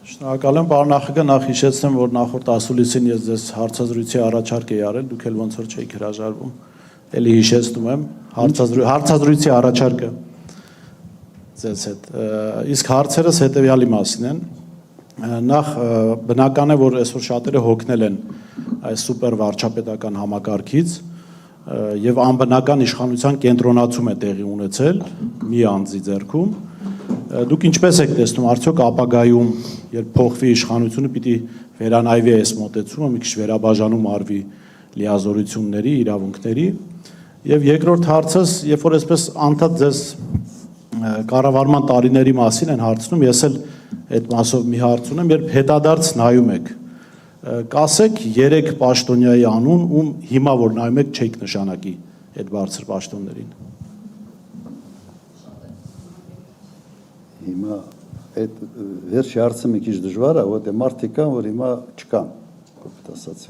Շնորհակալ եմ, պարոն նախագահ, նախ հիշեցնեմ, որ նախորդ ասուլիսին ես ձեզ հարցազրույցի առաջարկ էի արել, դուք էլ ոնց որ չէիք հրաժարվում, էլի հիշեցնում եմ, հարցազրույցի առաջարկը ձեզ հետ, իսկ հարցերս հետևյալի մասին են, նախ բնական է, որ այսօր շատերը հոգնել են այս սուպեր վարչապետական համակարգից և անբնական իշխանության կենտրոնացում է տեղի ունեցել մի անձի ձեռքում, դուք ինչպես եք տեսնում, արդյոք ապագայում, երբ փոխվի իշխանությունը, պիտի վերանայվի այս մոտեցումը, մի քիչ վերաբաժանում արվի լիազորությունների, իրավունքների, եւ երկրորդ հարցս, երբ որ այսպես անդադ ձեզ կառավարման տարիների մասին են հարցնում, ես էլ այդ մասով մի հարց ունեմ, երբ հետադարձ նայում եք, կասեք 3 պաշտոնյայի անուն, ում հիմա որ նայում եք չեք նշանակի այդ բարձր պաշտոններին։ Հիմա այդ վերջի հարցը մի քիչ դժվար է, որտեղ մարդիկ կան, որ հիմա չկան, կոպիտ ասած,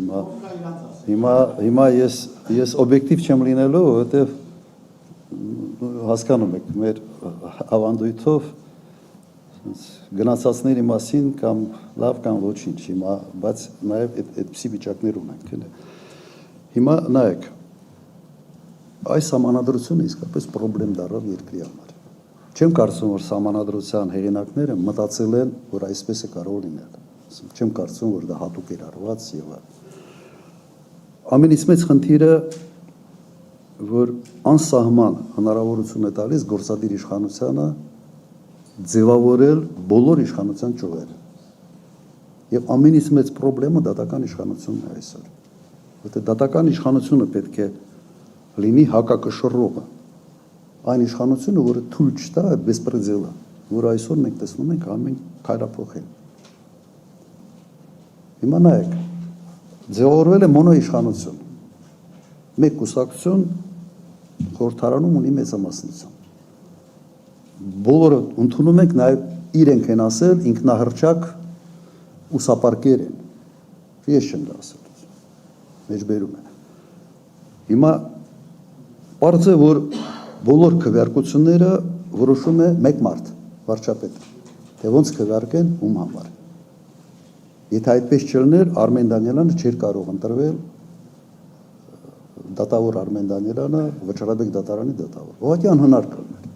հիմա ես օբյեկտիվ չեմ լինելու, որտեղ հասկանում եք, մեր ավանդույթով գնացածների մասին կամ լավ կամ ոչինչ, հիմա, բայց նաև այդպիսի վիճակներ ունենք, հիմա նայեք, այս համանadrությունը իսկապես պրոբլեմ դառավ երկրի համար։ Չեմ կարծում, որ սահմանադրության հեղինակները մտածել են, որ այսպես է կարող լինել։ Չեմ կարծում, որ դա հատուկ էր արված եւ ամենից մեծ խնդիրը, որ անսահման հնարավորություն է տալիս գործադիր իշխանությանը ձևավորել բոլոր իշխանության ճյուղերը։ Եվ ամենից մեծ խնդիրը դատական իշխանությունն է այսօր։ Որտեղ դատական իշխանությունը պետք է լինի հակակշռողը։ Այն իշխանությունը, որը թույլ չտա այդ բեսպրեդելը, որ այսօր մենք տեսնում ենք ամեն քայլափոխել։ Հիմա նայեք, ձևավորվել է մոնոիշխանություն։ Մեկ կուսակցություն խորհրդարանում ունի մեծամասնություն։ Բոլորը ընդունում ենք նաև իրենք են ասել ինքնահռչակ ուսապարկեր են։ Ես չեմ դա ասել։ Մեջբերում են։ Հիմա պարզ է, որ բոլոր քվեարկությունները որոշում է մեկ մարդ, վարչապետը, թե ոնց քվեարկեն ում համար։ Եթե այդպես չլներ, Արմեն Դանիելյանը չէր կարող ընտրվել դատավոր Արմեն Դանիելյանը Վճռաբեկ դատարանի դատավոր։ Ուղղակի անհնար կլիներ։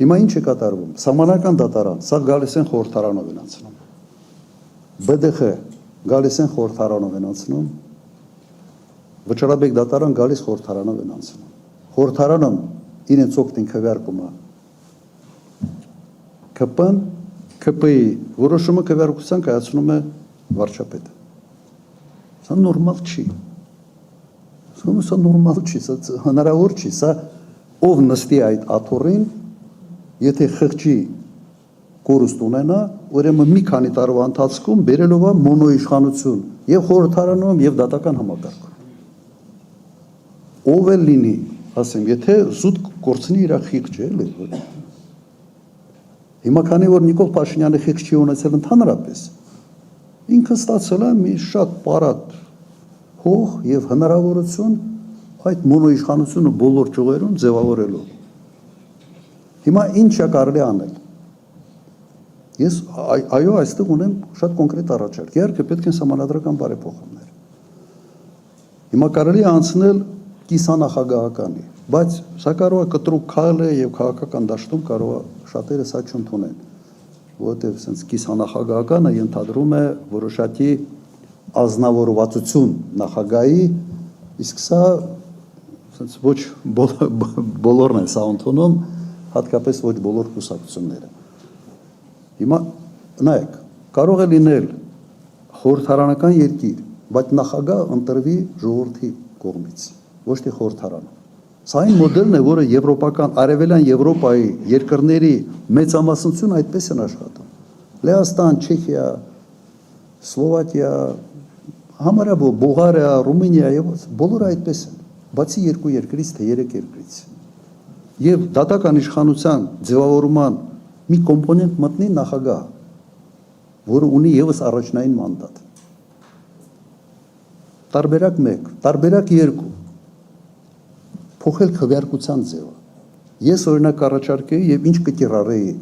Հիմա ինչ է կատարվում։ Սահմանական դատարան, սա գալիս են խորհրդարանով են անցնում։ ԲԴԽ գալիս են խորհրդարանով են անցնում։ Վճռաբեկ դատարան գալիս խորհրդարանով են անցնում։ Խորհրդարանում իրենց օգտին քվեարկումը ԿՊ-ն, ԿՊ-ի որոշումը քվեարկության կայացնում է վարչապետը։ Սա նորմալ չի։ Սա նորմալ չի, սա հնարավոր չի, սա ով նստի այդ աթոռին, եթե խղճի կորուստ ունենա, ուրեմն մի քանի տարվա ընթացքում բերելով է մոնոիշխանություն եւ խորհրդարանում եւ դատական համակարգում։ Ով էլ լինի, ասեմ, եթե զուտ կորցնի իր խիղճը, էլի։ Հիմա քանի որ Նիկոլ Փաշինյանը խիղճ չի ունեցել ընդհանրապես, ինքը ստացել է մի շատ պարատ հող եւ հնարավորություն այդ մոնոիշխանությունը բոլոր ճյուղերում ձևավորելու։ Հիմա ինչ է կարելի անել։ Ես այո, այստեղ ունեմ շատ կոնկրետ առաջարկ։ Իհարկե պետք են սահմանադրական բարեփոխումներ։ Հիմա կարելի է անցնել կիսանախագահականի, բայց սա կարող է կտրուկ քայլ է եւ քաղաքական դաշտում կարող է շատերը սա չընդունեն, որովհետեւ sense կիսանախագահականը ենթադրում է որոշակի ազնվորվածություն նախագահի, իսկ սա sense ոչ բոլորն են սա ընդունում, հատկապես ոչ բոլոր կուսակցությունները։ Հիմա նայեք, կարող է լինել խորհրդարանական երկիր, բայց նախագահ ընտրվի ժողովրդի կողմից, ոչ թե խորհրդարանում։ Սա այն մոդելն է, որը եվրոպական, արևելյան Եվրոպայի երկրների մեծամասնությունը այդպես են աշխատում։ Լեհաստան, Չեխիա, Սլովակիա, համարյա Բուլղարիա, Ռումինիա եւ բոլորը այդպես են, բացի 2 երկրից թե 3 երկրից։ Եվ դատական իշխանության ձևավորման մի կոմպոնենտ մտնի նախագահ, որը ունի եւս առաջնային մանդատ։ Տարբերակ 1, տարբերակ 2, փոխել քվեարկության ձևը։ Ես օրինակ առաջարկեի եւ ինչ կկիրառեի։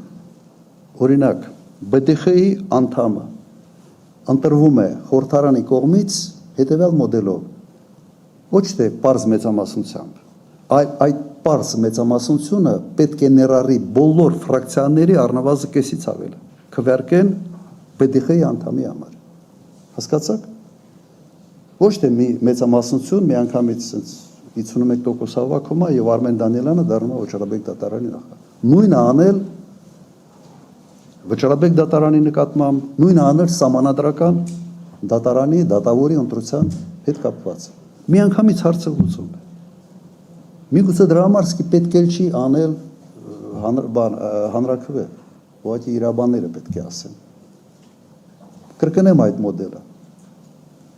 Օրինակ, ԲՏԽ-ի անդամը ընտրվում է խորհրդարանի կողմից հետևյալ մոդելով, ոչ թե պարզ մեծամասնությամբ, այլ այդ պարզ մեծամասնությունը պետք է ներառի բոլոր ֆրակցիաների առնվազն կեսից ավելը, քվեարկեն ԲՏԽ-ի անդամի համար։ Հասկացաք։ Ոչ թե մի մեծամասնություն մի անգամից 51% հավաքում է եւ Արմեն Դանիելյանը դառնում է Վճռաբեկ դատարանի նախարար։ Նույնը անել Վճռաբեկ դատարանի նկատմամբ, նույնը անել սահմանադրական դատարանի դատավորի ընտրության հետ կապված։ Մի անգամից հարցը լուծում է։ Միգուցե դրա համար պետք է չի անել հանրաքվե, ուղղակի իրավաբանները պետք է ասեն։ Կրկնեմ այդ մոդելը։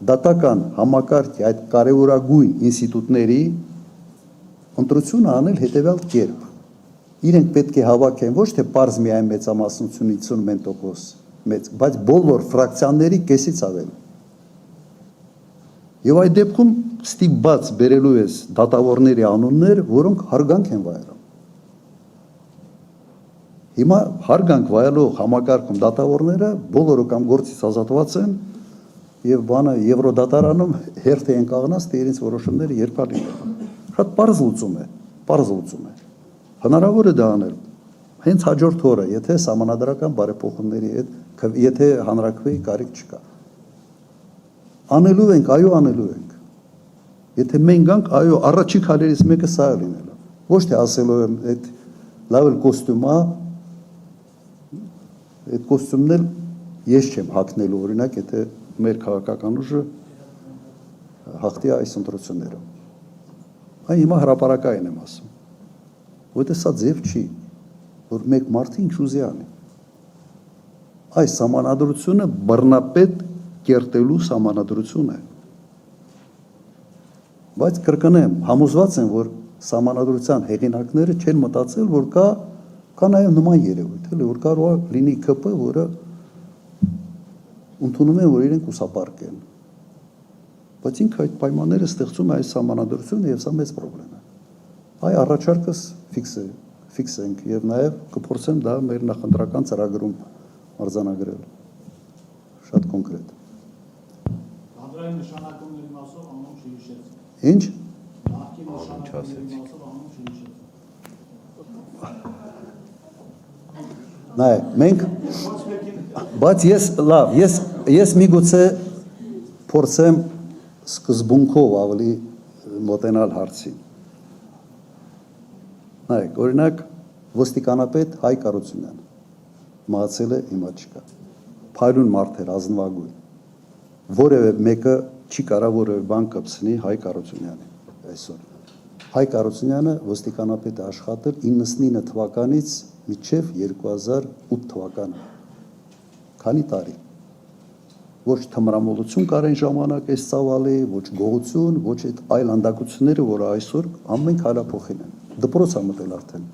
Դատական համակարգի այդ կարևորագույն ինստիտուտների ընտրությունը անել հետևյալ կերպ։ Իրենք պետք է հավաքեն ոչ թե պարզ միայն մեծամասնություն 51%, բայց բոլոր ֆրակցիաների կեսից ավել։ Եվ այդ դեպքում ստիպված բերելու ես դատավորների անուններ, որոնք հարգանք են վայելում։ Հիմա հարգանք վայելող համակարգում դատավորները բոլորը կամ գործից ազատված են եւ բանը Եվրոդատարանում հերթ են կանգնած, թե իրենց որոշումները երբ է լինելու։ Շատ պարզ լուծում է, պարզ լուծում է։ Հնարավոր է դա անել։ Հենց հաջորդ օրը, եթե սահմանադրական բարեփոխումների հետ, եթե հանրաքվեի կարիք չկա։ Անելու ենք, այո, անելու ենք։ Եթե մենք գանք, այո, առաջին քայլերից մեկը սա է լինելու։ Ոչ թե ասելով եմ, այդ լավ էլ կոստյում է, այդ կոստյումն էլ ես չեմ հագնելու, օրինակ, եթե մեր քաղաքական ուժը հաղթի այս ընտրություններում։ Այն հիմա հրապարակային եմ ասում, որտեղ սա ձև չի, որ մեկ մարդը ինչ ուզի անի։ Այս սահմանադրությունը բռնապետ կերտելու սահմանադրություն է։ Բայց կրկնեմ, համոզված եմ, որ սահմանադրության հեղինակները չեն մտածել, որ կա նաև նման երևույթ, էլի, որ կարող է լինի ԿՊ, որը ընդունում են, որ իրենք ուսապարկ են։ Բայց ինքը այդ պայմանները ստեղծում է այս սահմանադրությունը եւ սա մեծ պրոբլեմ է։ Այ առաջարկս ֆիքս ենք եւ նաեւ կփորձեմ դա մեր նախընտրական ծրագրում արձանագրել։ Շատ կոնկրետ։ Հանրային նշանակումների մասով անուն չհիշեց։ Ինչ։ Նախկին նշանակումների մասով անուն չհիշեց։ Նայ, մենք բայց ես միգուցե փորձեմ սկզբունքով ավելի մոտենալ հարցին։ Նայեք, օրինակ ոստիկանապետ Հայկ Արությունյան մահացել է, հիմա չկա։ Փայլուն մարդ էր, ազնվագույն։ Որևէ մեկը չի կարող որևէ բան կպցնի Հայկ Արությունյանին այսօր։ Հայկ Արությունյանը ոստիկանապետ է աշխատել 99 թվականից մինչև 2008 թվականը։ Քանի տարի։ Ոչ թմրամոլություն կար այն ժամանակ այս ծավալի, ոչ գողություն, ոչ այդ այլ անդակությունները, որը այսօր ամեն քայլափոխին են։ Դպրոց է մտել արդեն։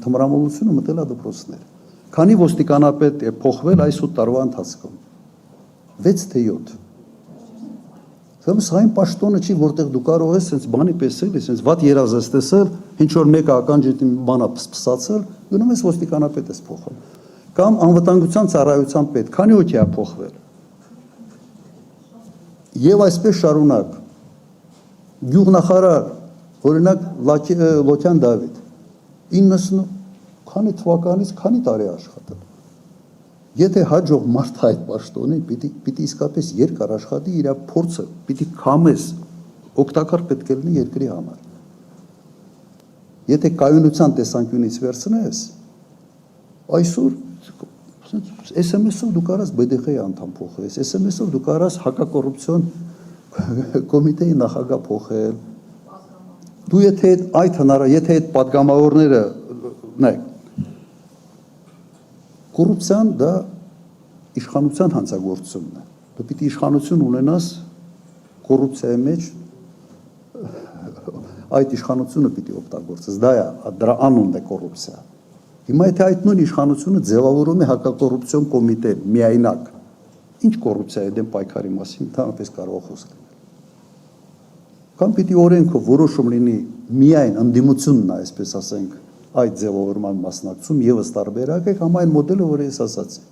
Թմրամոլությունը մտել է դպրոցներ։ Քանի ոստիկանապետ է փոխվել այս 8 տարվա ընթացքում։ 6 թե 7։ Սա այն պաշտոնը չի, որտեղ դու կարող ես sense բանի պես էլի, sense վատ երազ ես տեսել, ինչ որ մեկը ականջիդ բանա փսփսացել, գնում ես ոստիկանապետ ես փոխել։ Կամ անվտանգության ծառայության պետ, քանի հոգի է փոխվել։ Եվ այսպես շարունակ։ Գյուղնախարար, օրինակ Լոքյան Դավիթ 90 քանի թվականից քանի տարի աշխատել։ Եթե հաջող մարդ այդ պաշտոնի, պիտի իսկապես երկար աշխատի, իր փորձը պիտի քամես, օգտակար պետք է լինի երկրի համար։ Եթե կայունության տեսանկյունից վերցնես, այսօր SMS-ով դու կարաս ԲԴԽ-ի անդամ փոխես, SMS-ով դու կարաս հակակոռուպցիոն կոմիտեի նախագահ փոխել։ Դու եթե այդ պատգամավորները, նայեք, կոռուպցիան դա իշխանության հանցագործությունն է։ Դու պիտի իշխանություն ունենաս կոռուպցիայի մեջ, այդ իշխանությունը պիտի օգտագործես, դրա անունն է կոռուպցիա։ Հիմա եթե այդ նույն իշխանությունը ձևավորում է հակակոռուպցիոն կոմիտե միայնակ, ինչ կոռուպցիայի դեմ պայքարի մասին ընդհանրապես կարող է խոսք լինել։ Կամ պիտի օրենքով որոշում լինի միայն ընդդիմությունն է, այսպես ասենք, այդ ձևավորման մասնակցում եւս տարբերակ է կամ այն մոդելը, որը ես ասացի։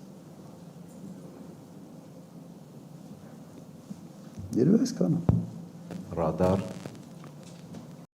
Երևի այսքանը։ Ռադար